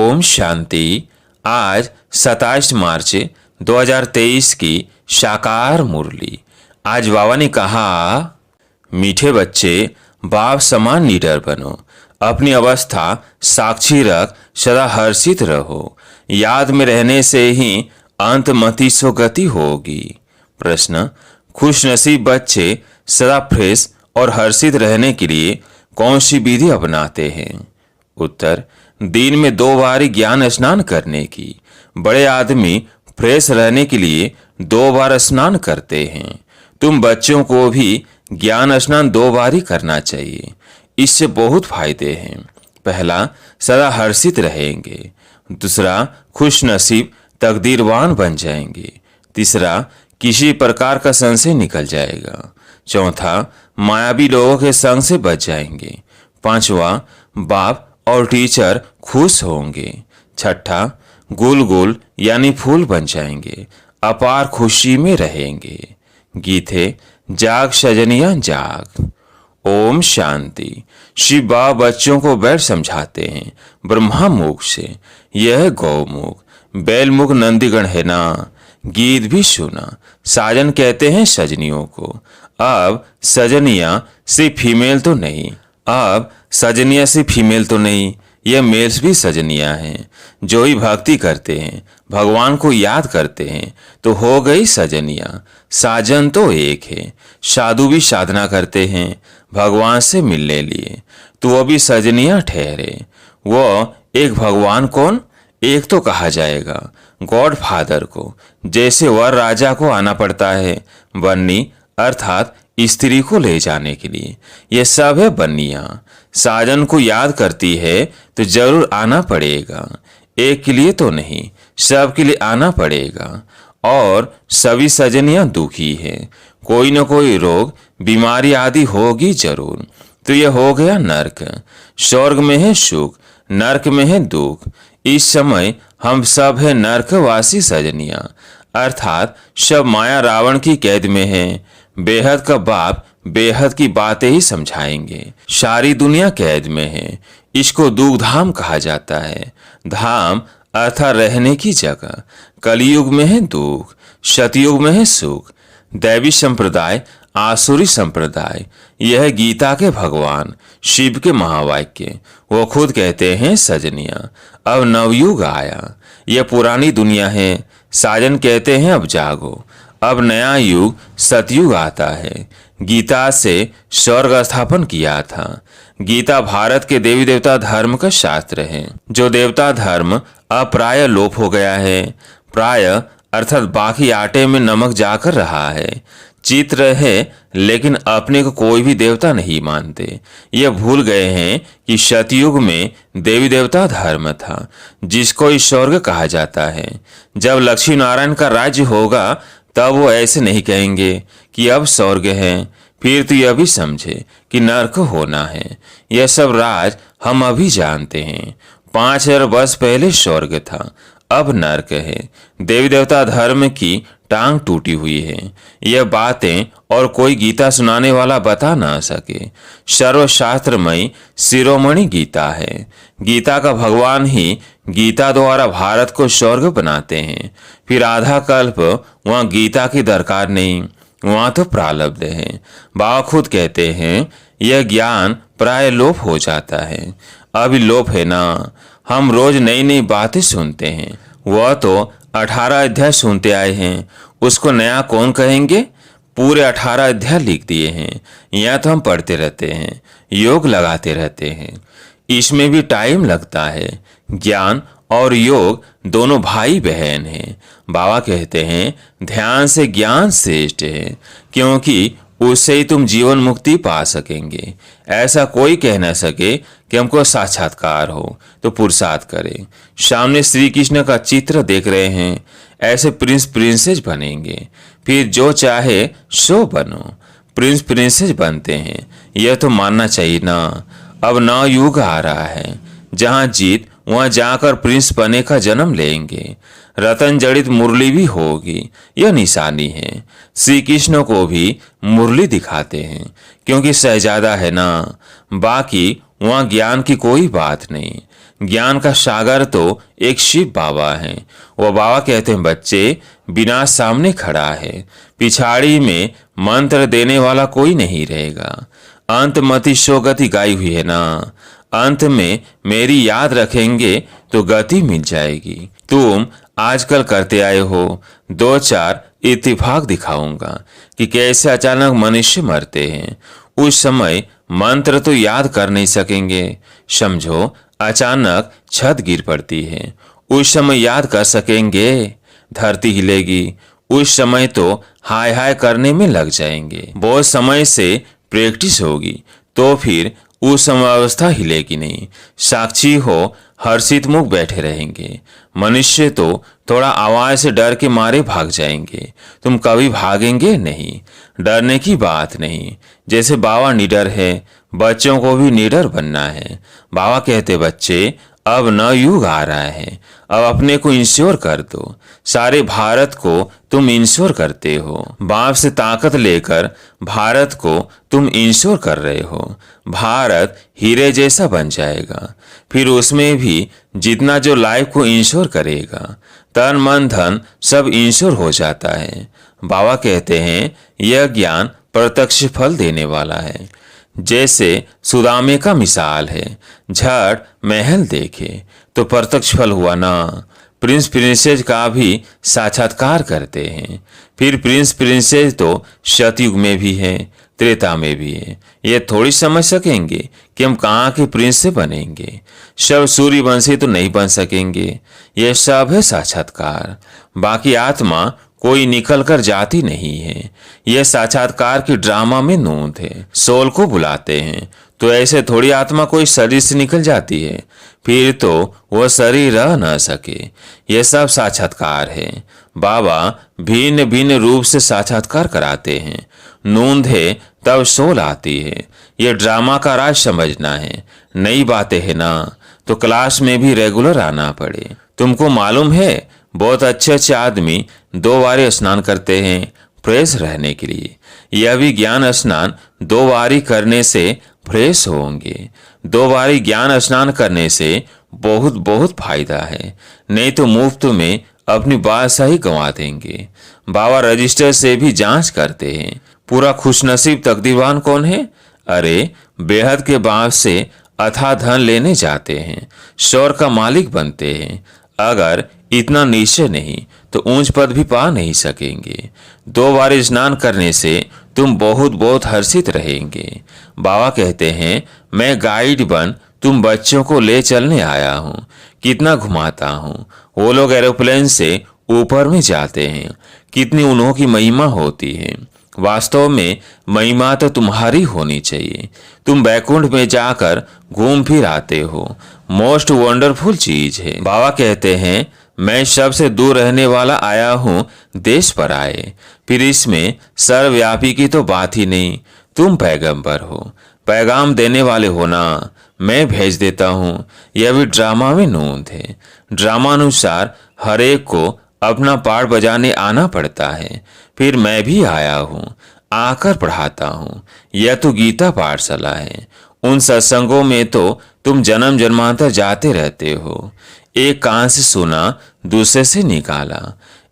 ओम शांति। आज 27 मार्च 2023 की साकार मुरली। आज बाबा ने कहा, मीठे बच्चे बाप समान निडर बनो, अपनी अवस्था साक्षी रख, सदा हर्षित रहो। याद में रहने से ही अंतमति सो गति होगी। प्रश्न, खुश नसीब बच्चे सदा फ्रेश और हर्षित रहने के लिए कौन सी विधि अपनाते हैं? उत्तर, दिन में 2 बार ज्ञान स्नान करने की। बड़े आदमी फ्रेश रहने के लिए 2 बार स्नान करते हैं। तुम बच्चों को भी ज्ञान स्नान 2 बार ही करना चाहिए। इससे बहुत फायदे हैं। पहला, सदा हर्षित रहेंगे। दूसरा, खुश नसीब तकदीरवान बन जाएंगे। तीसरा, किसी प्रकार का संशय निकल जाएगा। चौथा, मायावी लोगों के संग से बच जाएंगे। पांचवा, बाप और टीचर खुश होंगे। छठा, गुल गुल यानी फूल बन जाएंगे, अपार खुशी में रहेंगे। गीत है, जाग सजनिया जाग। ओम शांति। शिव बाबा बच्चों को बैठ समझाते हैं ब्रह्मा मुख से, यह गौमुख बैलमुख नंदीगण है ना। गीत भी सुना। साजन कहते हैं सजनियों को। अब सजनिया से फीमेल तो नहीं, अब सजनिया से फीमेल तो नहीं, यह मेल्स भी सजनिया हैं। जो ही भक्ति करते हैं, भगवान को याद करते हैं, तो हो गई सजनिया। साजन तो एक है। साधु भी साधना करते हैं भगवान से मिलने लिए, तो वो भी सजनिया ठहरे। वो एक भगवान कौन? एक तो कहा जाएगा गॉड फादर को। जैसे वर राजा को आना पड़ता है बन्नी अर्थात स्त्री को ले जाने के लिए, यह सब है बन्नियां। साजन को याद करती है तो जरूर आना पड़ेगा। एक के लिए तो नहीं, सब के लिए आना पड़ेगा। और सभी सजनियां दुखी है, कोई न कोई रोग बीमारी आदि होगी जरूर। तो यह हो गया नरक। स्वर्ग में है सुख, नरक में है दुख। इस समय हम सब है नरकवासी सजनियां, अर्थात सब माया रावण की कैद में है। बेहद का बाप बेहद की बातें ही समझाएंगे। सारी दुनिया कैद में है। इसको दुख धाम कहा जाता है। धाम अर्थात रहने की जगह। कलयुग में है दुख, सतयुग में है सुख। दैवी संप्रदाय आसुरी संप्रदाय, यह गीता के भगवान शिव के महावाक्य। वो खुद कहते हैं सजनिया अब नवयुग आया। यह पुरानी दुनिया है। साजन कहते हैं अब जागो, अब नया युग सतयुग आता है। गीता से स्वर्ग स्थापन किया था। गीता भारत के देवी देवता धर्म का शास्त्र है। जो देवता धर्म अब प्राय लोप हो गया है। प्राय अर्थात बाकी आटे में नमक जाकर रहा है। चित्र है लेकिन अपने को कोई भी देवता नहीं मानते। ये भूल गए हैं कि सतयुग में देवी देवता धर्म था, जिसको इस स्वर्ग कहा जाता है। जब लक्ष्मी नारायण का राज्य होगा तब वो ऐसे नहीं कहेंगे कि अब स्वर्ग है। फिर तो यह भी समझे कि नरक होना है। यह सब राज हम अभी जानते हैं। 5000 वर्ष पहले स्वर्ग था, अब नरक है। देवी देवता धर्म की टांग टूटी हुई है। यह बातें और कोई गीता सुनाने वाला बता ना सके। सर्वशास्त्रमयी शिरोमणि गीता है। गीता का भगवान ही गीता द्वारा भारत को स्वर्ग बनाते हैं। फिर आधा कल्प वहाँ गीता की दरकार नहीं, वहाँ तो प्रारब्ध है। बाबा खुद कहते हैं यह ज्ञान प्राय लोप हो जाता है। अभी लोप है ना। हम रोज नई नई बातें सुनते हैं। वह तो 18 अध्याय सुनते आए हैं, उसको नया कौन कहेंगे? पूरे 18 अध्याय लिख दिए हैं। यहाँ तो हम पढ़ते रहते हैं, योग लगाते रहते हैं। इसमें भी टाइम लगता है। ज्ञान और योग दोनों भाई बहन हैं। बाबा कहते हैं ध्यान से ज्ञान श्रेष्ठ है, क्योंकि उससे ही तुम जीवन मुक्ति पा सकेंगे। ऐसा कोई कह न सके कि हमको साक्षात्कार हो तो पुरुषार्थ करें। सामने श्री कृष्ण का चित्र देख रहे हैं, ऐसे प्रिंस प्रिंसेस बनेंगे। फिर जो चाहे सो बनो। प्रिंस प्रिंसेस बनते हैं, यह तो मानना चाहिए ना। अब नव युग आ रहा है, जहाँ जीत वहां जाकर प्रिंस बने का जन्म लेंगे। रतन जड़ित मुरली भी होगी, यह निशानी है। श्री कृष्ण को भी मुरली दिखाते हैं, क्योंकि शहजादा है ना। बाकी वहां ज्ञान की कोई बात नहीं। ज्ञान का सागर तो एक शिव बाबा हैं। वो बाबा कहते हैं, बच्चे विनाश सामने खड़ा है, पिछाड़ी में मंत्र देने वाला कोई नहीं रहेगा। अंत मति सो गति गाई हुई है ना, अंत में मेरी याद रखेंगे तो गति मिल जाएगी। तुम आजकल करते आए हो, 2-4 इत्तेफाक दिखाऊंगा कि कैसे अचानक मनुष्य मरते हैं। उस समय मंत्र तो याद कर नहीं सकेंगे। समझो, अचानक छत गिर पड़ती है, उस समय याद कर सकेंगे? धरती हिलेगी, उस समय तो हाय हाय करने में लग जाएंगे। बहुत समय से प्रैक्टिस होगी तो फिर उस समय अवस्था हिलेगी नहीं। साक्षी हो, हर्षित मुख बैठे रहेंगे। मनुष्य तो थोड़ा आवाज से डर के मारे भाग जाएंगे, तुम कभी भागेंगे नहीं। डरने की बात नहीं। जैसे बाबा निडर है, बच्चों को भी निडर बनना है। बाबा कहते, बच्चे अब नव युग आ रहा है, अब अपने को इंश्योर कर दो। सारे भारत को तुम इंश्योर करते हो, बाप से ताकत लेकर भारत को तुम इंश्योर कर रहे हो। भारत हीरे जैसा बन जाएगा, फिर उसमें भी जितना जो लाइफ को इंश्योर करेगा, तन मन धन सब इंश्योर हो जाता है। बाबा कहते हैं, यह ज्ञान प्रत्यक्ष फल देने वाला है। जैसे सुदामे का मिसाल है, झट महल देखे तो प्रत्यक्ष फल हुआ ना। प्रिंस प्रिंसेस का भी साक्षात्कार करते हैं। फिर प्रिंस प्रिंसेस तो सतयुग में भी है, त्रेता में भी है। ये थोड़ी समझ सकेंगे कि हम कहाँ के प्रिंस से बनेंगे। सब सूर्यवंशी तो नहीं बन सकेंगे। यह सब है साक्षात्कार। बाकी आत्मा कोई निकल कर जाती नहीं है। यह साक्षात्कार की ड्रामा में नूंद है। सोल को बुलाते हैं तो ऐसे थोड़ी आत्मा कोई शरीर से निकल जाती है, फिर तो वह शरीर रह न सके। यह सब साक्षात्कार है। बाबा भिन्न भिन्न रूप से साक्षात्कार कराते हैं। नूंद है तब सोल आती है। यह ड्रामा का राज समझना है। नई बातें है ना, तो क्लास में भी रेगुलर आना पड़े। तुमको मालूम है, बहुत अच्छे अच्छे आदमी 2 बार स्नान करते हैं फ्रेश रहने के लिए। यह भी ज्ञान स्नान 2 बारी करने से फ्रेश होंगे। 2 बारी ज्ञान स्नान करने से बहुत बहुत फायदा है, नहीं तो मुफ्त में अपनी बादशाही ही गंवा देंगे। बाबा रजिस्टर से भी जांच करते हैं। पूरा खुशनसीब तकदीरवान कौन है? अरे बेहद के बाप से अथाह धन लेने जाते हैं, शौर का मालिक बनते हैं। अगर इतना निश्चय नहीं तो ऊंच पद भी पा नहीं सकेंगे। 2 बार स्नान करने से तुम बहुत बहुत हर्षित रहेंगे। बाबा कहते हैं, मैं गाइड बन तुम बच्चों को ले चलने आया हूँ। कितना घुमाता हूँ। वो लोग एरोप्लेन से ऊपर में जाते हैं, कितनी उन्हों की महिमा होती है। वास्तव में महिमा तो तुम्हारी होनी चाहिए। तुम बैकुंठ में जाकर घूम फिर आते हो। मोस्ट वंडरफुल चीज है। बाबा कहते हैं, मैं सबसे दूर रहने वाला आया हूँ देश पर आए। फिर इसमें सर्वव्यापी की तो बात ही नहीं। तुम पैगंबर हो, पैगाम देने वाले हो ना, मैं भेज देता हूँ। यह भी ड्रामा में नूंद है। ड्रामानुसार हर एक को अपना पार्ट बजाने आना पड़ता है। फिर मैं भी आया हूँ, आकर पढ़ाता हूँ। यह तो गीता पाठशाला है। उन सत्संगों में तो तुम जन्म जन्मांतर जाते रहते हो। एक कान से सुना, दूसरे से निकाला।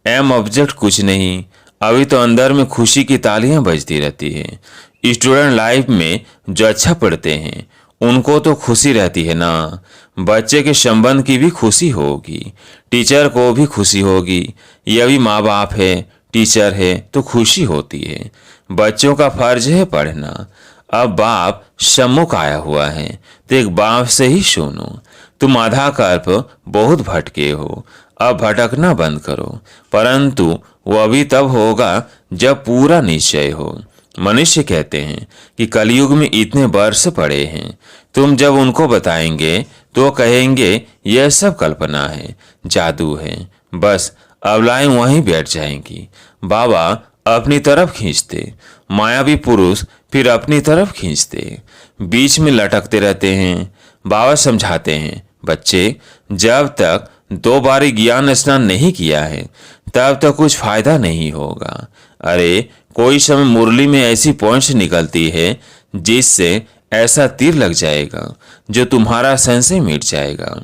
एम ऑब्जेक्ट कुछ नहीं। अभी तो अंदर में खुशी की तालियां बजती रहती है। स्टूडेंट लाइफ में जो अच्छा पढ़ते हैं उनको तो खुशी रहती है ना। बच्चे के संबंध की भी खुशी होगी, टीचर को भी खुशी होगी। यह भी माँ बाप है, टीचर है तो खुशी होती है। बच्चों का फर्ज है पढ़ना। अब बाप सम्मुख आया हुआ है तो एक बाप से ही सुनो। तुम आधा कल्प बहुत भटके हो, अब भटकना बंद करो। परंतु वह अभी तब होगा जब पूरा निश्चय हो। मनुष्य कहते हैं कि कलयुग में इतने वर्ष पड़े हैं। तुम जब उनको बताएंगे तो कहेंगे यह सब कल्पना है, जादू है। बस अबलाएं वहीं बैठ जाएंगी। बाबा अपनी तरफ खींचते, मायावी पुरुष फिर अपनी तरफ खींचते, बीच में लटकते रहते हैं। बाबा समझाते हैं, बच्चे जब तक 2 बारी ज्ञान स्नान नहीं किया है तब तक कुछ फायदा नहीं होगा। अरे कोई समय मुरली में ऐसी पॉइंट्स निकलती है जिससे ऐसा तीर लग जाएगा जो तुम्हारा संशय मिट जाएगा।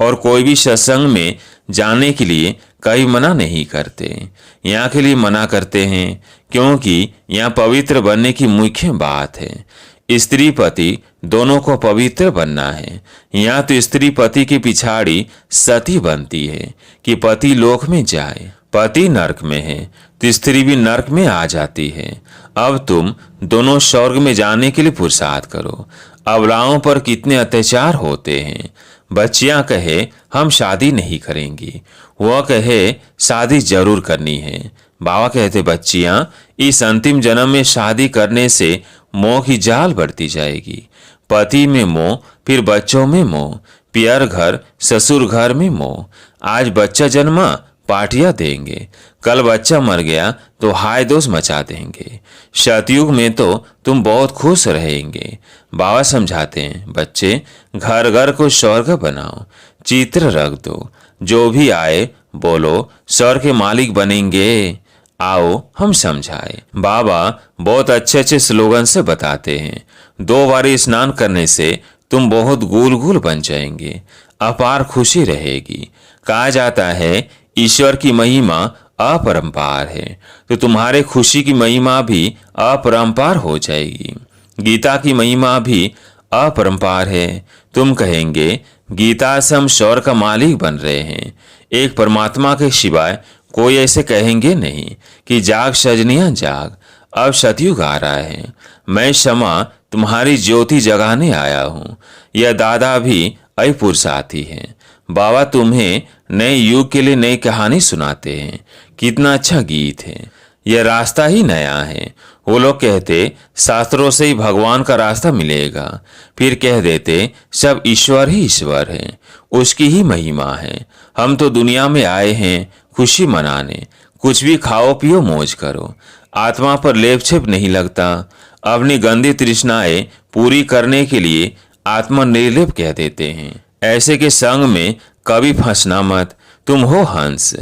और कोई भी सत्संग में जाने के लिए कभी मना नहीं करते। यहाँ के लिए मना करते हैं क्योंकि यहाँ पवित्र बनने की मुख्य बात है। स्त्री पति दोनों को पवित्र बनना है। यहाँ तो स्त्री पति की पिछाड़ी सती बनती है कि पति लोक में जाए। पति नरक में है तो स्त्री भी नरक में आ जाती है। अब तुम दोनों स्वर्ग में जाने के लिए पुरुषार्थ करो। अबलाओं पर कितने अत्याचार होते हैं। बच्चियां कहे हम शादी नहीं करेंगी, वह कहे शादी जरूर करनी है। बाबा कहते बच्चियां इस अंतिम जन्म में शादी करने से मोह की जाल बढ़ती जाएगी। पति में मोह, फिर बच्चों में मोह, पियर घर ससुर घर में मोह। आज बच्चा जन्मा पार्टियां देंगे, कल बच्चा मर गया तो हाय दोष मचा देंगे। सतयुग में तो तुम बहुत खुश रहेंगे। बाबा समझाते हैं बच्चे घर घर को स्वर्ग बनाओ, चित्र रख दो, जो भी आए बोलो स्वर्ग के मालिक बनेंगे। आओ हम समझाए। बाबा बहुत अच्छे अच्छे स्लोगन से बताते हैं। 2 बार स्नान करने से तुम बहुत गुल गुल बन जाएंगे, अपार खुशी रहेगी। कहा जाता है ईश्वर की महिमा अपरंपार है, तो तुम्हारे खुशी की महिमा भी अपरंपार हो जाएगी। गीता की महिमा भी अपरंपार है। तुम कहेंगे गीता से हम स्वर्ग का मालिक बन रहे हैं। एक परमात्मा के सिवाय कोई ऐसे कहेंगे नहीं कि जाग सजनियां जाग, अब सतयुग आ रहा है। मैं क्षमा तुम्हारी ज्योति जगाने आया हूँ। यह दादा भी अपुरुषार्थी है। बाबा तुम्हें नए युग के लिए नई कहानी सुनाते हैं। कितना अच्छा गीत है। यह रास्ता ही नया है। वो लोग कहते शास्त्रों से ही भगवान का रास्ता मिलेगा, फिर कह देते सब ईश्वर ही ईश्वर है, उसकी ही महिमा है। हम तो दुनिया में आए हैं खुशी मनाने। कुछ भी खाओ पियो मौज करो, आत्मा पर लेप छेप नहीं लगता। अपनी गंदी तृष्णाएं पूरी करने के लिए आत्मा निर्लेप कह देते हैं। ऐसे के संग में कभी फंसना मत, तुम हो हंस।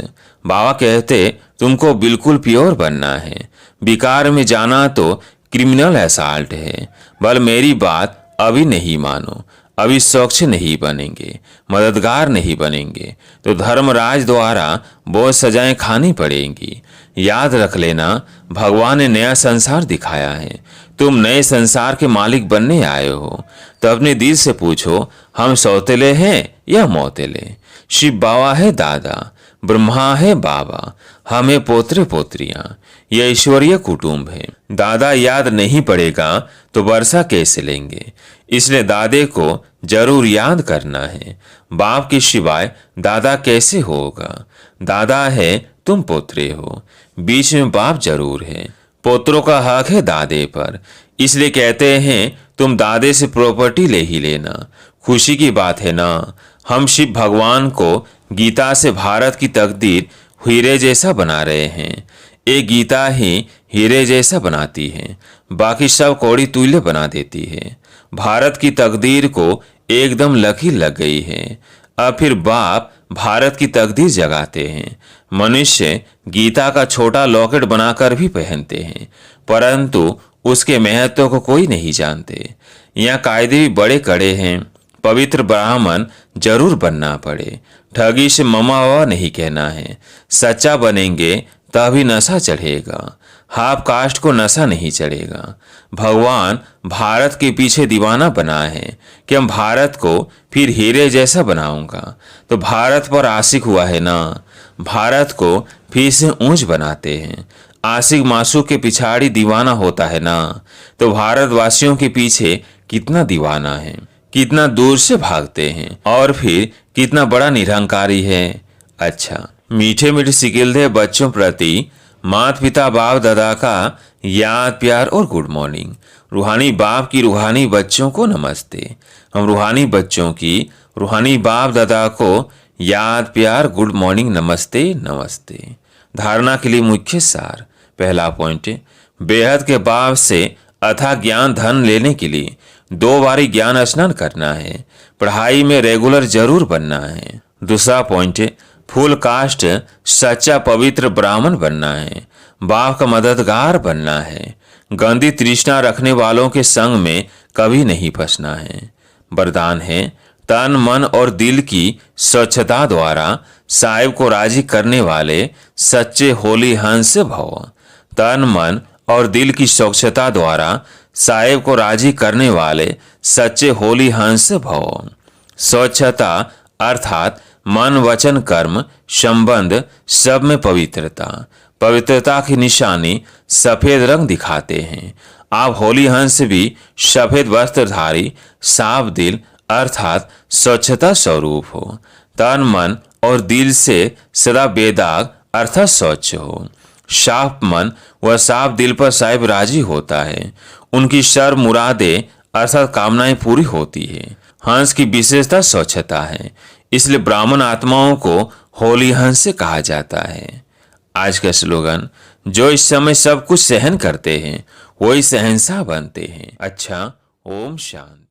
बाबा कहते तुमको बिल्कुल प्योर बनना है। विकार में जाना तो क्रिमिनल असॉल्ट है। बल मेरी बात अभी नहीं मानो, अभी स्वच्छ नहीं बनेंगे, मददगार नहीं बनेंगे तो धर्मराज द्वारा बहुत सजाएं खानी पड़ेंगी। याद रख लेना भगवान ने नया संसार दिखाया है। तुम नए संसार के मालिक बनने आए हो तो अपने दिल से पूछो हम सौतेले हैं या मौतेले। शिव बाबा है दादा, ब्रह्मा है बाबा, हम है पोत्रे पोत्रियां। यह ईश्वरीय कुटुंब है। दादा याद नहीं पड़ेगा तो वर्षा कैसे लेंगे। इसलिए दादे को जरूर याद करना है। बाप के सिवाय दादा कैसे होगा। दादा है तुम पोत्रे हो, बीच में बाप जरूर है। पोत्रों का हक है दादे पर, इसलिए कहते हैं तुम दादे से प्रॉपर्टी ले ही लेना। खुशी की बात है ना। हम शिव भगवान को गीता से भारत की तकदीर हीरे जैसा बना रहे हैं। एक गीता ही हीरे जैसा बनाती है, बाकी सब कौड़ी तुल्य बना देती है। भारत की तकदीर को एकदम लकीर लग गई है। अब फिर बाप भारत की तकदीर जगाते हैं। मनुष्य गीता का छोटा लॉकेट बनाकर भी पहनते हैं, परंतु उसके महत्व को कोई नहीं जानते। यहाँ कायदे भी बड़े कड़े हैं। पवित्र ब्राह्मण जरूर बनना पड़े। ठगी से ममा व नहीं कहना है। सच्चा बनेंगे तभी नशा चढ़ेगा। हाफ कास्ट को नशा नहीं चढ़ेगा। भगवान भारत के पीछे दीवाना बना है कि हम भारत को फिर हीरे जैसा बनाऊंगा। तो भारत पर आशिक हुआ है ना। भारत को फिर से ऊंच बनाते हैं। आशिक मासूक के पिछाड़ी दीवाना होता है ना। तो भारतवासियों के पीछे कितना दीवाना है, कितना दूर से भागते हैं और फिर कितना बड़ा निरहंकारी है। अच्छा, मीठे मीठे सिकिलते बच्चों प्रति माता पिता बाप दादा का याद प्यार और गुड मॉर्निंग। रूहानी बाप की रूहानी बच्चों को नमस्ते। हम रूहानी बच्चों की रूहानी बाप दादा को याद प्यार गुड मॉर्निंग नमस्ते नमस्ते। धारणा के लिए मुख्य सार। पहला पॉइंट, बेहद के बाप से अथाह ज्ञान धन लेने के लिए 2 बारी ज्ञान स्नान करना है। पढ़ाई में रेगुलर जरूर बनना है। दूसरा पॉइंट, फुल कास्ट सच्चा पवित्र ब्राह्मण बनना है। बाप का मददगार बनना है। गंदी तृष्णा रखने वालों के संग में कभी नहीं फंसना है। वरदान है तन मन और दिल की स्वच्छता द्वारा साहिब को राजी करने वाले सच्चे होली हंस भव। तन मन और दिल की स्वच्छता द्वारा साहिब को राजी करने वाले सच्चे होली हंस भव। स्वच्छता अर्थात मन वचन कर्म संबंध सब में पवित्रता। पवित्रता की निशानी सफेद रंग दिखाते हैं। आप होली हंस भी सफेद वस्त्रधारी साफ दिल अर्थात स्वच्छता स्वरूप हो। तन मन और दिल से सदा बेदाग अर्थात स्वच्छ हो। साफ मन व साफ दिल पर साहिब राजी होता है। उनकी सर्व मुरादें अर्थात कामनाएं पूरी होती है। हंस की विशेषता स्वच्छता है, इसलिए ब्राह्मण आत्माओं को होली हंस कहा जाता है। आज का स्लोगन, जो इस समय सब कुछ सहन करते हैं वही शहंशाह बनते हैं। अच्छा, ओम शांति।